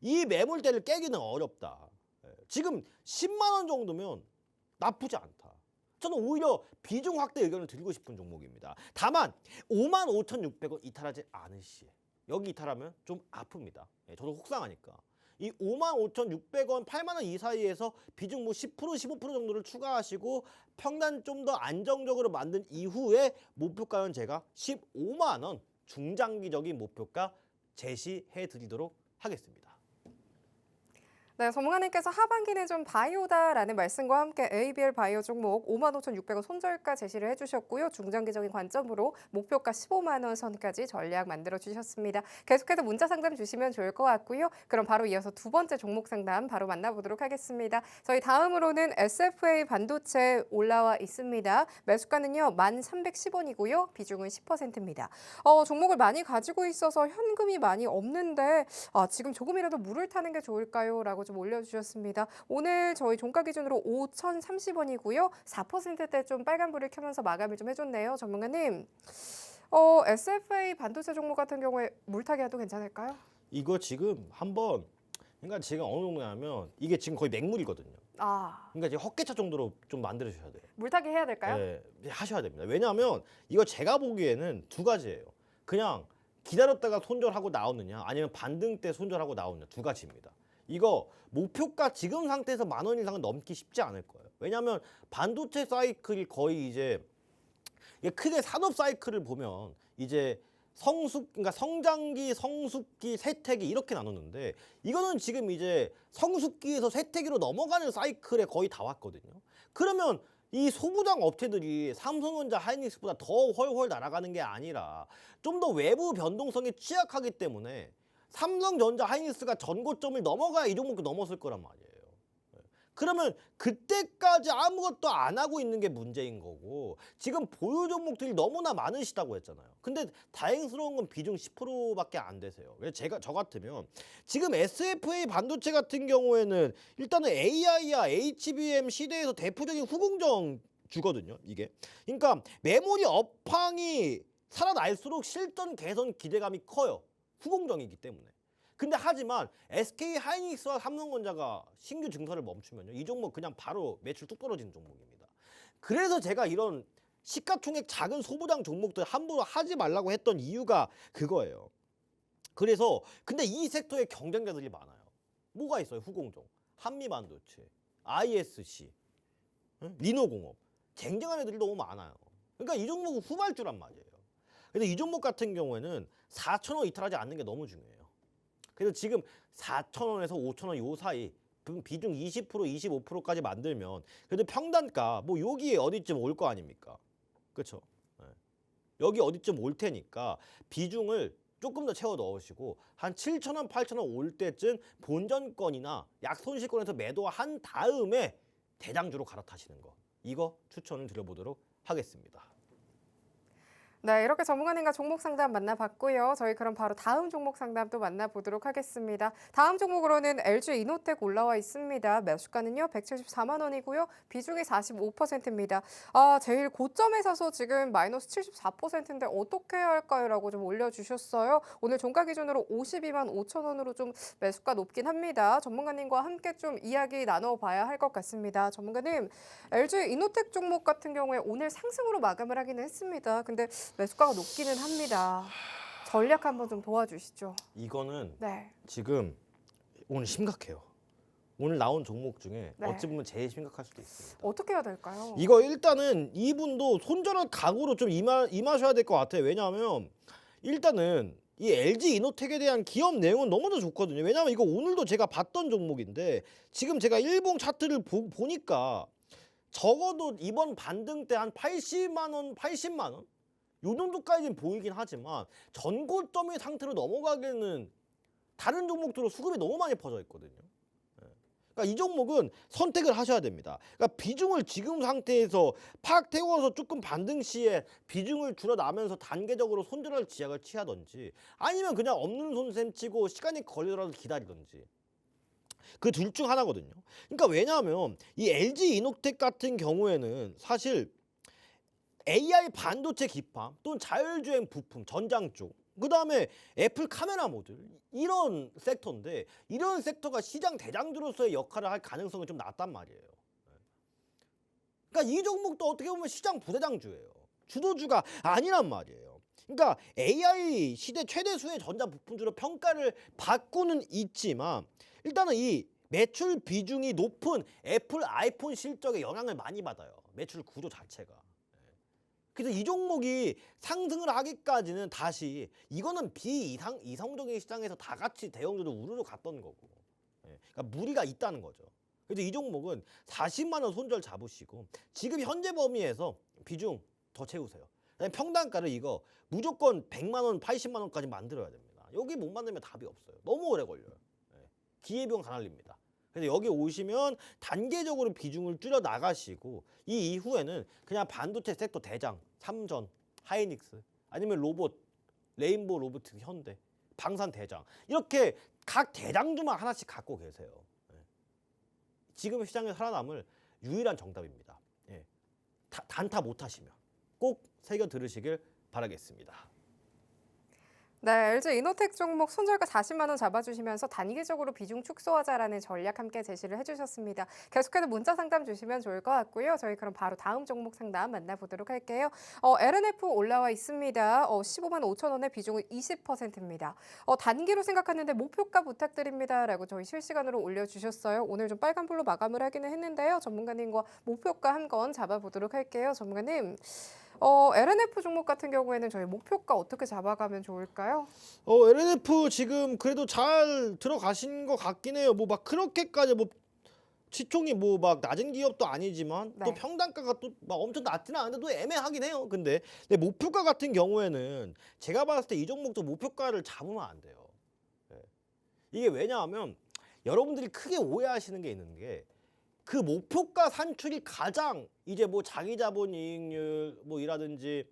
이 매물대를 깨기는 어렵다. 지금 10만 원 정도면 나쁘지 않다. 저는 오히려 비중 확대 의견을 드리고 싶은 종목입니다. 다만 55,600원 이탈하지 않을 시에 여기 이탈하면 좀 아픕니다. 저도 속상하니까. 이 55,600원, 8만 원 이 사이에서 비중 뭐 10%, 15% 정도를 추가하시고 평단 좀 더 안정적으로 만든 이후에 목표가는 제가 15만 원 중장기적인 목표가 제시해 드리도록 하겠습니다. 네, 전문가님께서 하반기는 좀 바이오다라는 말씀과 함께 ABL 바이오 종목 55,600원 손절가 제시를 해주셨고요. 중장기적인 관점으로 목표가 15만 원 선까지 전략 만들어 주셨습니다. 계속해서 문자 상담 주시면 좋을 것 같고요. 그럼 바로 이어서 두 번째 종목 상담 바로 만나보도록 하겠습니다. 저희 다음으로는 SFA 반도체 올라와 있습니다. 매수가는요 1,310원이고요. 비중은 10%입니다. 종목을 많이 가지고 있어서 현금이 많이 없는데 지금 조금이라도 물을 타는 게 좋을까요? 라고 좀 올려주셨습니다. 오늘 저희 종가 기준으로 5,030원이고요. 4%대 좀 빨간불을 켜면서 마감을 좀 해줬네요. 전문가님, SFA 반도체 종목 같은 경우에 물타기 해도 괜찮을까요? 이거 지금 한번 그러니까 지금 어느 정도냐면 이게 지금 거의 맹물이거든요. 그러니까 지금 헛개차 정도로 좀 만들어 주셔야 돼요. 물타기 해야 될까요? 네, 하셔야 됩니다. 왜냐하면 이거 제가 보기에는 두 가지예요. 그냥 기다렸다가 손절하고 나오느냐 아니면 반등 때 손절하고 나오느냐 두 가지입니다. 이거 목표가 지금 상태에서 10,000원 이상은 넘기 쉽지 않을 거예요. 왜냐하면 반도체 사이클이 거의 이제 크게 산업 사이클을 보면 이제 그러니까 성장기, 성숙기, 쇠퇴기 이렇게 나눴는데 이거는 지금 이제 성숙기에서 쇠퇴기로 넘어가는 사이클에 거의 다 왔거든요. 그러면 이 소부장 업체들이 삼성전자, 하이닉스보다 더 훨훨 날아가는 게 아니라 좀 더 외부 변동성에 취약하기 때문에 삼성전자, 하이닉스가 전고점을 넘어가야 이 종목도 넘었을 거란 말이에요. 그러면 그때까지 아무것도 안 하고 있는 게 문제인 거고 지금 보유 종목들이 너무나 많으시다고 했잖아요. 근데 다행스러운 건 비중 10%밖에 안 되세요. 그래서 저 같으면 지금 SFA 반도체 같은 경우에는 일단은 AI야 HBM 시대에서 대표적인 후공정 주거든요. 이게. 그러니까 메모리 업황이 살아날수록 실전 개선 기대감이 커요. 후공정이기 때문에. 근데 하지만 SK 하이닉스와 삼성전자가 신규 증설을 멈추면요. 이 종목 그냥 바로 매출 뚝 떨어지는 종목입니다. 그래서 제가 이런 시가총액 작은 소부장 종목들 함부로 하지 말라고 했던 이유가 그거예요. 그래서 근데 이 섹터에 경쟁자들이 많아요. 뭐가 있어요? 후공정, 한미반도체, ISC, 리노공업. 쟁쟁한 애들이 너무 많아요. 그러니까 이 종목은 후발주란 말이에요. 근데 이 종목 같은 경우에는 4,000원 이탈하지 않는 게 너무 중요해요. 그래서 지금 4,000원에서 5,000원 요 사이 비중 20% 25%까지 만들면 그래도 평단가 뭐 여기 어디쯤 올 거 아닙니까? 그렇죠? 여기 어디쯤 올 테니까 비중을 조금 더 채워 넣으시고 한 7,000원 8,000원 올 때쯤 본전권이나 약손실권에서 매도한 다음에 대장주로 갈아타시는 거 이거 추천을 드려보도록 하겠습니다. 네, 이렇게 전문가님과 종목 상담 만나봤고요. 저희 그럼 바로 다음 종목 상담 또 만나보도록 하겠습니다. 다음 종목으로는 LG 이노텍 올라와 있습니다. 매수가는요 174만 원이고요. 비중이 45%입니다. 제일 고점에 사서 지금 마이너스 74%인데 어떻게 해야 할까요? 라고 좀 올려주셨어요. 오늘 종가 기준으로 52만 5천 원으로 좀 매수가 높긴 합니다. 전문가님과 함께 좀 이야기 나눠봐야 할 것 같습니다. 전문가님, LG 이노텍 종목 같은 경우에 오늘 상승으로 마감을 하기는 했습니다. 근데 매수가가 높기는 합니다. 전략 한번 좀 도와주시죠. 이거는 네. 지금 오늘 심각해요. 오늘 나온 종목 중에 네. 어찌 보면 제일 심각할 수도 있습니다. 어떻게 해야 될까요? 이거 일단은 이분도 손절할 각오로 좀 임하셔야 될 것 같아요. 왜냐하면 일단은 이 LG 이노텍에 대한 기업 내용은 너무나 좋거든요. 왜냐하면 이거 오늘도 제가 봤던 종목인데 지금 제가 일봉 차트를 보니까 적어도 이번 반등 때 한 80만 원, 80만 원? 요 정도까지는 보이긴 하지만 전고점의 상태로 넘어가기에는 다른 종목들로 수급이 너무 많이 퍼져 있거든요. 그러니까 이 종목은 선택을 하셔야 됩니다. 그러니까 비중을 지금 상태에서 팍 태워서 조금 반등 시에 비중을 줄여나면서 단계적으로 손절할 지약을 취하든지 아니면 그냥 없는 손셈 치고 시간이 걸리더라도 기다리든지 그 둘 중 하나거든요. 그러니까 왜냐하면 이 LG 이노텍 같은 경우에는 사실 AI 반도체 기판 또는 자율주행 부품 전장 쪽 그다음에 애플 카메라 모듈 이런 섹터인데 이런 섹터가 시장 대장주로서의 역할을 할 가능성이 좀 낮단 말이에요. 그러니까 이 종목도 어떻게 보면 시장 부대장주예요. 주도주가 아니란 말이에요. 그러니까 AI 시대 최대수의 전자 부품주로 평가를 받고는 있지만 일단은 이 매출 비중이 높은 애플 아이폰 실적에 영향을 많이 받아요. 매출 구조 자체가. 그래서 이 종목이 상승을 하기까지는 다시 이거는 비이성적인 시장에서 다 같이 대형주도 우르르 갔던 거고 그러니까 무리가 있다는 거죠. 그래서 이 종목은 40만 원 손절 잡으시고 지금 현재 범위에서 비중 더 채우세요. 평단가를 이거 무조건 100만 원, 80만 원까지 만들어야 됩니다. 여기 못 만들면 답이 없어요. 너무 오래 걸려요. 기회비용 다 날립니다. 그래서 여기 오시면 단계적으로 비중을 줄여 나가시고 이 이후에는 그냥 반도체 섹터 대장, 삼전, 하이닉스 아니면 로봇, 레인보우 로보틱, 현대, 방산 대장 이렇게 각 대장주만 하나씩 갖고 계세요. 지금 시장에 살아남을 유일한 정답입니다. 단타 못 하시면 꼭 새겨 들으시길 바라겠습니다. 네, LG 이노텍 종목 손절가 40만 원 잡아주시면서 단기적으로 비중 축소하자라는 전략 함께 제시를 해주셨습니다. 계속해서 문자 상담 주시면 좋을 것 같고요. 저희 그럼 바로 다음 종목 상담 만나보도록 할게요. LNF 올라와 있습니다. 15만 5천 원의 비중은 20%입니다. 단기로 생각하는데 목표가 부탁드립니다라고 저희 실시간으로 올려주셨어요. 오늘 좀 빨간불로 마감을 하기는 했는데요. 전문가님과 목표가 한 건 잡아보도록 할게요. 전문가님. LNF 종목 같은 경우에는 저희 목표가 어떻게 잡아가면 좋을까요? LNF 지금 그래도 잘 들어가신 것 같긴 해요. 뭐 막 그렇게까지 뭐 시총이 뭐 막 낮은 기업도 아니지만 또 네. 평단가가 또 막 엄청 낮지는 않은데 또 애매하긴 해요. 근데 목표가 같은 경우에는 제가 봤을 때 이 종목도 목표가를 잡으면 안 돼요. 예. 이게 왜냐하면 여러분들이 크게 오해하시는 게 있는 게 그 목표가 산출이 가장 이제 뭐 자기 자본 이익률 뭐이라든지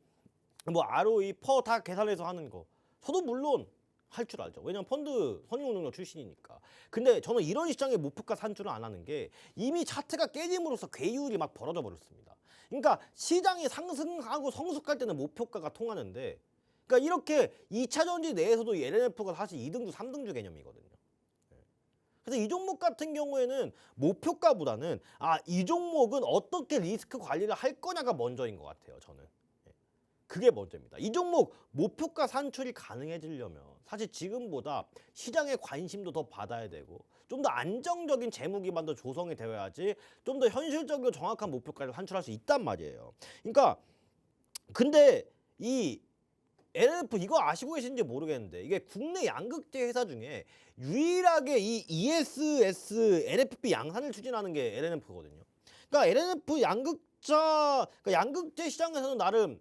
뭐 ROE 퍼 다 계산해서 하는 거. 저도 물론 할 줄 알죠. 왜냐면 펀드 선용 능력 출신이니까. 근데 저는 이런 시장의 목표가 산출을 안 하는 게 이미 차트가 깨짐으로써 괴이율이 막 벌어져 버렸습니다. 그러니까 시장이 상승하고 성숙할 때는 목표가가 통하는데, 그러니까 이렇게 2차 전지 내에서도 LNF가 사실 2등주, 3등주 개념이거든요. 그래서 이 종목 같은 경우에는 목표가보다는 이 종목은 어떻게 리스크 관리를 할 거냐가 먼저인 것 같아요, 저는. 그게 먼저입니다. 이 종목 목표가 산출이 가능해지려면 사실 지금보다 시장의 관심도 더 받아야 되고 좀 더 안정적인 재무 기반도 조성이 되어야지 좀 더 현실적이고 정확한 목표가를 산출할 수 있단 말이에요. 그러니까 근데 이 LNF 이거 아시고 계신지 모르겠는데 이게 국내 양극재 회사 중에 유일하게 이 ESS, NFP 양산을 추진하는 게 LNF거든요. 그러니까 LNF 그러니까 양극재 시장에서는 나름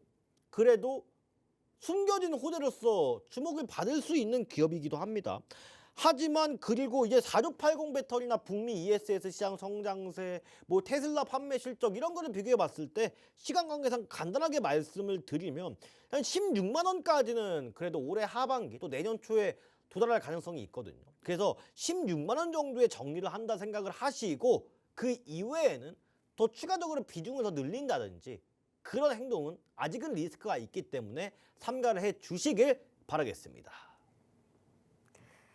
그래도 숨겨진 호재로서 주목을 받을 수 있는 기업이기도 합니다. 하지만 그리고 이제 4680 배터리나 북미 ESS 시장 성장세, 뭐 테슬라 판매 실적 이런 거를 비교해 봤을 때 시간 관계상 간단하게 말씀을 드리면 한 16만 원까지는 그래도 올해 하반기 또 내년 초에 도달할 가능성이 있거든요. 그래서 16만 원 정도의 정리를 한다 생각을 하시고 그 이외에는 더 추가적으로 비중을 더 늘린다든지 그런 행동은 아직은 리스크가 있기 때문에 삼가를 해 주시길 바라겠습니다.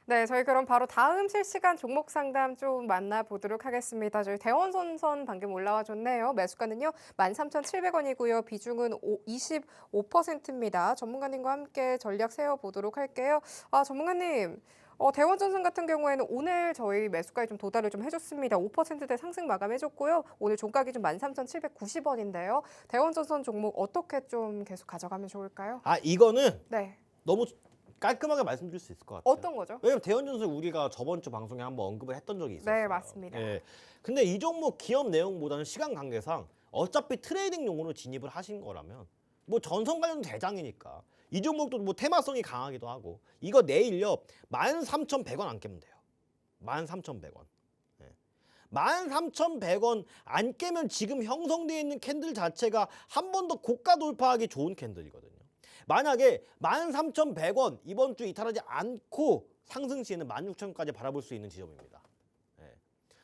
네, 저희 그럼 바로 다음 실시간 종목 상담 좀 만나보도록 하겠습니다. 저희 대원선선 방금 올라와 줬네요. 매수가는요 13,700원이고요. 비중은 25%입니다. 전문가님과 함께 전략 세워보도록 할게요. 전문가님. 대원전선 같은 경우에는 오늘 저희 매수가에 좀 도달을 좀 해줬습니다. 5%대 상승 마감해줬고요. 오늘 종가 기준 13,790원인데요. 대원전선 종목 어떻게 좀 계속 가져가면 좋을까요? 이거는 네. 너무 깔끔하게 말씀드릴 수 있을 것 같아요. 어떤 거죠? 왜냐면 대원전선 우리가 저번 주 방송에 한번 언급을 했던 적이 있었어요. 네, 맞습니다. 예. 근데 이 종목 기업 내용보다는 시간 관계상 어차피 트레이딩용으로 진입을 하신 거라면 뭐 전선 관련 대장이니까 이 종목도 뭐 테마성이 강하기도 하고 이거 내일요 13,100원 안 깨면 돼요. 13,100원. 13,100원 안 깨면 지금 형성되어 있는 캔들 자체가 한 번 더 고가 돌파하기 좋은 캔들이거든요. 만약에 13,100원 이번 주 이탈하지 않고 상승 시에는 16,000원까지 바라볼 수 있는 지점입니다.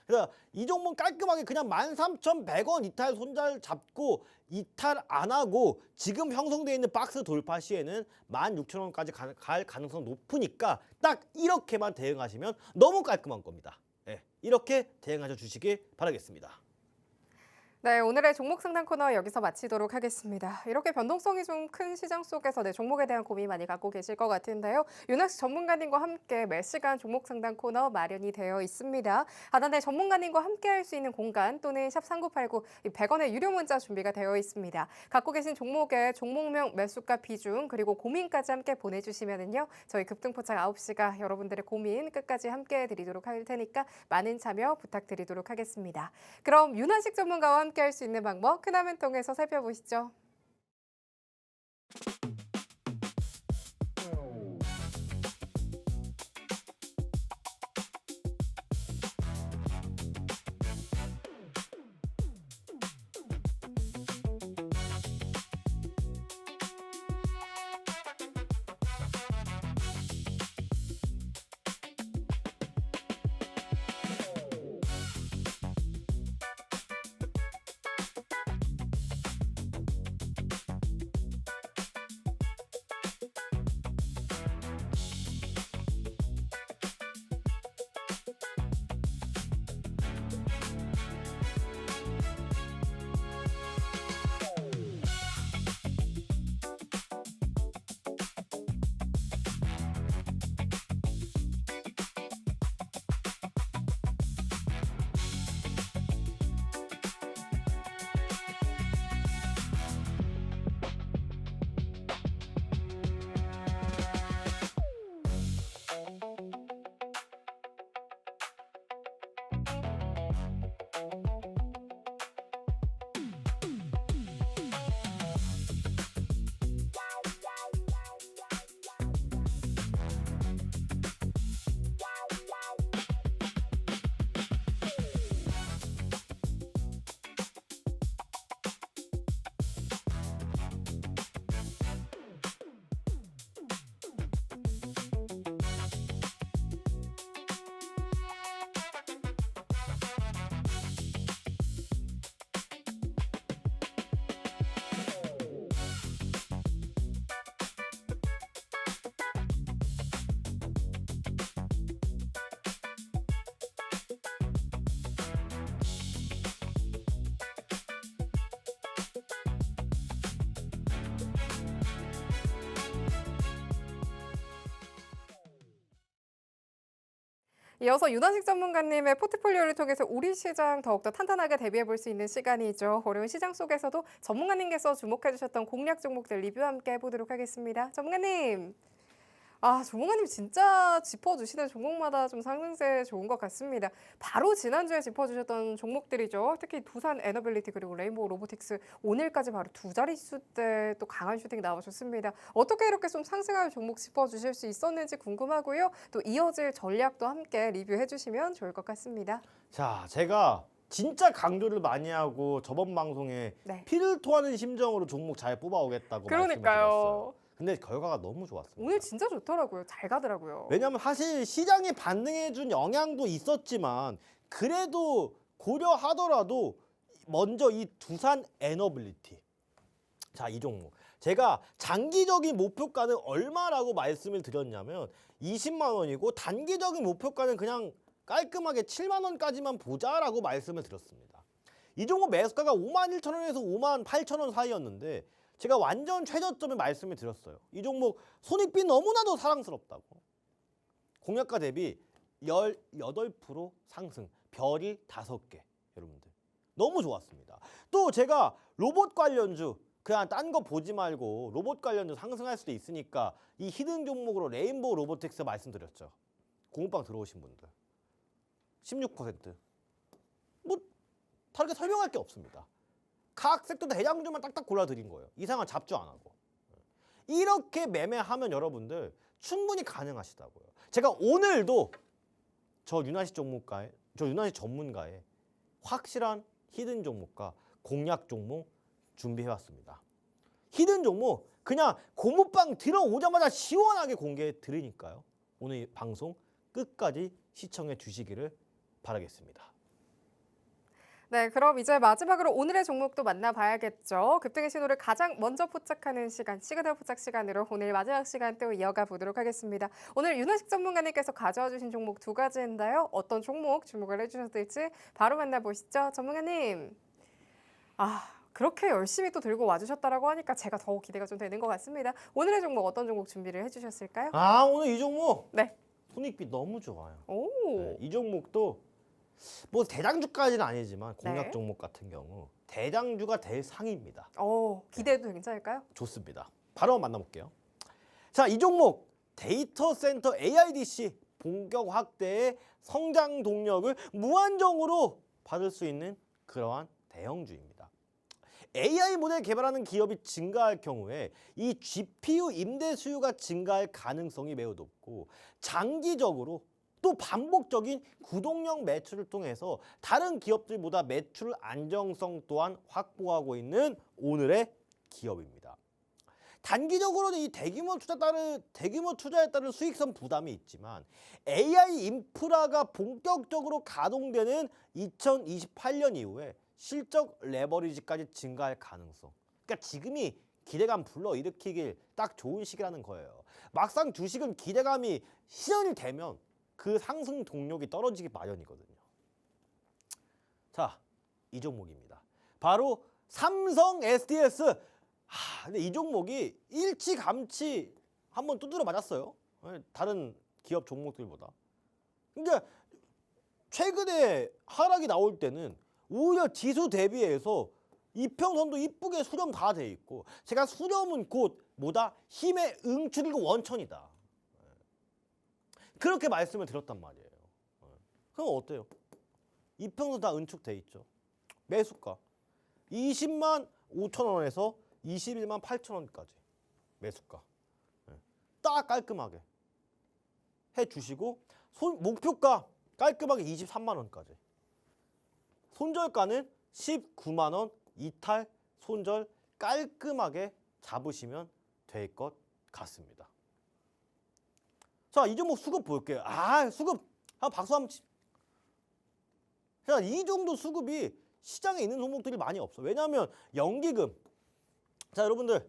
그래서 이 종목 깔끔하게 그냥 13,100원 이탈 손절 잡고 이탈 안 하고 지금 형성되어 있는 박스 돌파 시에는 16,000원까지 갈 가능성 높으니까 딱 이렇게만 대응하시면 너무 깔끔한 겁니다. 이렇게 대응하셔 주시길 바라겠습니다. 네, 오늘의 종목 상담 코너 여기서 마치도록 하겠습니다. 이렇게 변동성이 좀 큰 시장 속에서 종목에 대한 고민 많이 갖고 계실 것 같은데요. 윤학식 전문가님과 함께 매 시간 종목 상담 코너 마련이 되어 있습니다. 하단에 전문가님과 함께 할 수 있는 공간 또는 샵 3989 100원의 유료 문자 준비가 되어 있습니다. 갖고 계신 종목의 종목명, 매수가 비중 그리고 고민까지 함께 보내주시면은요. 저희 급등포착 9시가 여러분들의 고민 끝까지 함께 해드리도록 할 테니까 많은 참여 부탁드리도록 하겠습니다. 그럼 윤학식 전문가와 함께 할 수 있는 방법 큰 화면 통해서 살펴보시죠. 이어서 윤원식 전문가님의 포트폴리오를 통해서 우리 시장 더욱더 탄탄하게 대비해 볼 수 있는 시간이죠. 어려운 시장 속에서도 전문가님께서 주목해 주셨던 공략 종목들 리뷰 함께 해보도록 하겠습니다. 전문가님. 전문가님 진짜 짚어주시는 종목마다 좀 상승세 좋은 것 같습니다. 바로 지난주에 짚어주셨던 종목들이죠. 특히 두산 에너빌리티 그리고 레인보우 로보틱스 오늘까지 바로 두 자릿수 때 또 강한 슈팅 나와줬습니다. 어떻게 이렇게 좀 상승할 종목 짚어주실 수 있었는지 궁금하고요. 또 이어질 전략도 함께 리뷰해 주시면 좋을 것 같습니다. 자, 제가 진짜 강조를 많이 하고 저번 방송에 네. 피를 토하는 심정으로 종목 잘 뽑아오겠다고 말씀을 드렸어요. 그러니까요. 근데 결과가 너무 좋았습니다. 오늘 진짜 좋더라고요. 잘 가더라고요. 왜냐하면 사실 시장이 반등해준 영향도 있었지만 그래도 고려하더라도 먼저 이 두산 에너빌리티, 자, 이 종목 제가 장기적인 목표가는 얼마라고 말씀을 드렸냐면 20만 원이고 단기적인 목표가는 그냥 깔끔하게 7만 원까지만 보자라고 말씀을 드렸습니다. 이 종목 매수가가 51,000원에서 58,000원 사이였는데 제가 완전 최저점을 말씀을 드렸어요. 이 종목 손익비 너무나도 사랑스럽다고. 공략가 대비 18% 상승, 별이 5개. 여러분들 너무 좋았습니다. 또 제가 로봇 관련주 그냥 딴 거 보지 말고 로봇 관련주 상승할 수도 있으니까 이 히든 종목으로 레인보우 로보틱스 말씀드렸죠. 공부방 들어오신 분들 16%. 뭐 다르게 설명할 게 없습니다. 각 섹터 대장주만 딱딱 골라드린 거예요. 이상한 잡주 안 하고. 이렇게 매매하면 여러분들 충분히 가능하시다고요. 제가 오늘도 저 윤하시 전문가의 확실한 히든 종목과 공략 종목 준비해왔습니다. 히든 종목 그냥 고무방 들어오자마자 시원하게 공개해 드리니까요. 오늘 방송 끝까지 시청해 주시기를 바라겠습니다. 네, 그럼 이제 마지막으로 오늘의 종목도 만나봐야겠죠. 급등의 신호를 가장 먼저 포착하는 시간, 시그널 포착 시간으로 오늘 마지막 시간 또 이어가 보도록 하겠습니다. 오늘 윤하식 전문가님께서 가져와 주신 종목 두 가지인데요. 어떤 종목 주목을 해주셨을지 바로 만나보시죠. 전문가님. 그렇게 열심히 또 들고 와주셨다라고 하니까 제가 더욱 기대가 좀 되는 것 같습니다. 오늘의 종목 어떤 종목 준비를 해주셨을까요? 오늘 이 종목 네. 손익비 너무 좋아요. 오. 네, 이 종목도 뭐 대장주까지는 아니지만 공략 네. 종목 같은 경우 대장주가 될 상입니다. 기대해도 괜찮을까요? 좋습니다. 바로 만나볼게요. 자, 이 종목 데이터 센터 AIDC 본격 확대의 성장 동력을 무한정으로 받을 수 있는 그러한 대형주입니다. AI 모델 개발하는 기업이 증가할 경우에 이 GPU 임대 수요가 증가할 가능성이 매우 높고 장기적으로 또 반복적인 구독력 매출을 통해서 다른 기업들보다 매출 안정성 또한 확보하고 있는 오늘의 기업입니다. 단기적으로는 이 대규모 투자에 따른 수익성 부담이 있지만 AI 인프라가 본격적으로 가동되는 2028년 이후에 실적 레버리지까지 증가할 가능성. 그러니까 지금이 기대감 불러일으키길 딱 좋은 시기라는 거예요. 막상 주식은 기대감이 실현이 되면 그 상승 동력이 떨어지기 마련이거든요. 자, 이 종목입니다. 바로 삼성 SDS. 근데 이 종목이 일찌감치 한번 두드려 맞았어요. 다른 기업 종목들보다. 그러니까 최근에 하락이 나올 때는 오히려 지수 대비해서 이평선도 이쁘게 수렴 다 돼 있고 제가 수렴은 곧 뭐다? 힘의 응축이고 원천이다. 그렇게 말씀을 드렸단 말이에요. 그럼 어때요? 이평선 다 응축돼 있죠. 매수가 20만 5천 원에서 21만 8천 원까지 매수가 딱 깔끔하게 해주시고 목표가 깔끔하게 23만 원까지 손절가는 19만 원 이탈 손절 깔끔하게 잡으시면 될 것 같습니다. 자, 이 종목 수급 볼게요. 수급 박수 한번 치. 자, 이 정도 수급이 시장에 있는 종목들이 많이 없어. 왜냐하면 연기금. 자, 여러분들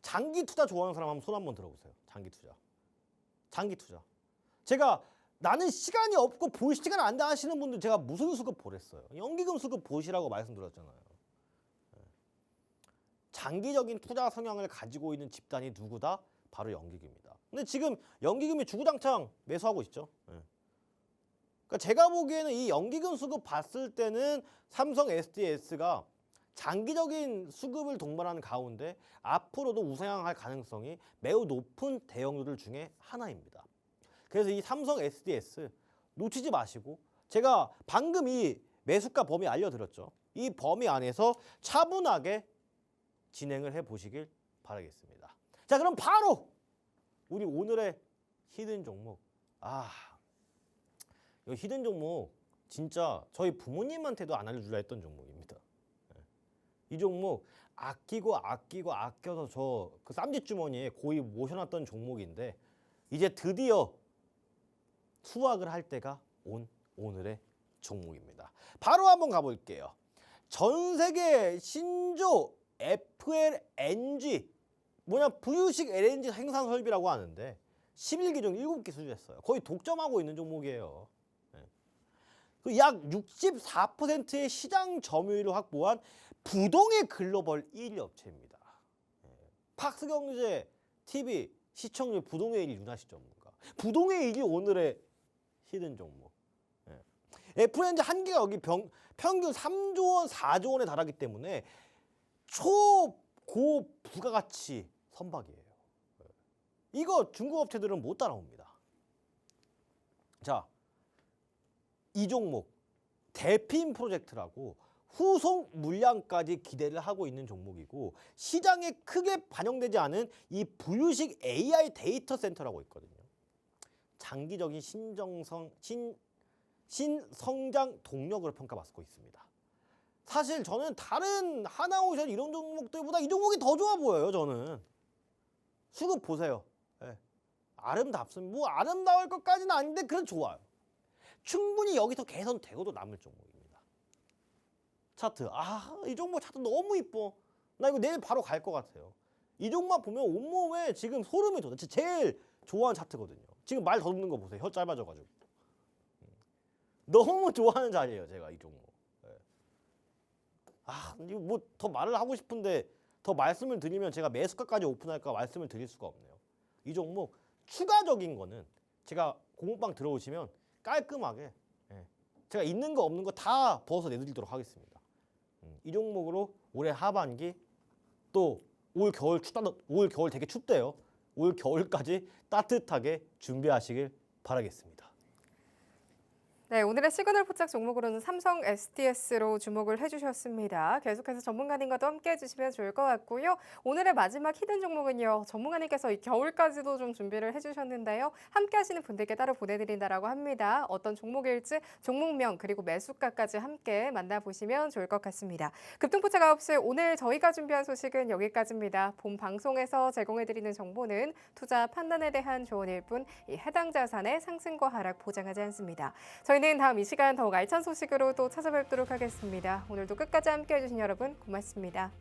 장기 투자 좋아하는 사람 한번 손 한번 들어보세요. 장기 투자. 제가 나는 시간이 없고 볼 시간 안 돼 하시는 분들 제가 무슨 수급 보랬어요. 연기금 수급 보시라고 말씀드렸잖아요. 장기적인 투자 성향을 가지고 있는 집단이 누구다? 바로 연기금이다. 근데 지금 연기금이 주구장창 매수하고 있죠. 그러니까 제가 보기에는 이 연기금 수급 봤을 때는 삼성 SDS가 장기적인 수급을 동반하는 가운데 앞으로도 우상향할 가능성이 매우 높은 대형주들 중에 하나입니다. 그래서 이 삼성 SDS 놓치지 마시고 제가 방금 이 매수가 범위 알려드렸죠. 이 범위 안에서 차분하게 진행을 해보시길 바라겠습니다. 자, 그럼 바로 우리 오늘의 히든 종목. 이 히든 종목 진짜 저희 부모님한테도 안 알려주려 했던 종목입니다. 이 종목 아껴서 저 그 쌈짓 주머니에 고이 모셔놨던 종목인데 이제 드디어 수확을 할 때가 온 오늘의 종목입니다. 바로 한번 가볼게요. 전 세계 신조 FLNG 부유식 LNG 생산 설비라고 하는데 11기 중 7기 수주했어요. 거의 독점하고 있는 종목이에요. 약 64%의 시장 점유율을 확보한 부동의 글로벌 1위 업체입니다. 팍스경제 TV 시청률 부동의 1위 윤하시 전문가. 부동의 1위 오늘의 히든 종목. FLNG 한 개가 여기 평균 3조 원, 4조 원에 달하기 때문에 초고 부가가치 선박이에요. 이거 중국 업체들은 못 따라옵니다. 자, 이 종목 대핀 프로젝트라고 후속 물량까지 기대를 하고 있는 종목이고 시장에 크게 반영되지 않은 이 부유식 AI 데이터 센터라고 있거든요. 장기적인 신성장 동력으로 평가받고 있습니다. 사실 저는 다른 하나오션 이런 종목들보다 이 종목이 더 좋아 보여요. 저는 수급 보세요. 아름답습니다. 뭐 아름다울 것까지는 아닌데 그래도 좋아요. 충분히 여기서 개선되고도 남을 종목입니다. 차트. 이 종목 차트 너무 이뻐. 나 이거 내일 바로 갈 것 같아요. 이 종목만 보면 온몸에 지금 소름이 돋아. 제일 좋아하는 차트거든요. 지금 말 더듬는 거 보세요. 혀 짧아져가지고. 너무 좋아하는 자리예요. 제가 이 종목. 이거 뭐 더 말을 하고 싶은데 더 말씀을 드리면 제가 매수가까지 오픈할까 말씀을 드릴 수가 없네요. 이 종목 추가적인 거는 제가 공모방 들어오시면 깔끔하게 제가 있는 거 없는 거 다 벗어 내드리도록 하겠습니다. 이 종목으로 올해 하반기 또 올 겨울 되게 춥대요. 올 겨울까지 따뜻하게 준비하시길 바라겠습니다. 네, 오늘의 시그널 포착 종목으로는 삼성 SDS로 주목을 해주셨습니다. 계속해서 전문가님과도 함께 해주시면 좋을 것 같고요. 오늘의 마지막 히든 종목은요. 전문가님께서 이 겨울까지도 좀 준비를 해주셨는데요. 함께 하시는 분들께 따로 보내드린다라고 합니다. 어떤 종목일지 종목명 그리고 매수가까지 함께 만나보시면 좋을 것 같습니다. 급등포착 9시 오늘 저희가 준비한 소식은 여기까지입니다. 본 방송에서 제공해드리는 정보는 투자 판단에 대한 조언일 뿐 이 해당 자산의 상승과 하락 보장하지 않습니다. 저희는 다음 이 시간 더욱 알찬 소식으로 또 찾아뵙도록 하겠습니다. 오늘도 끝까지 함께해 주신 여러분 고맙습니다.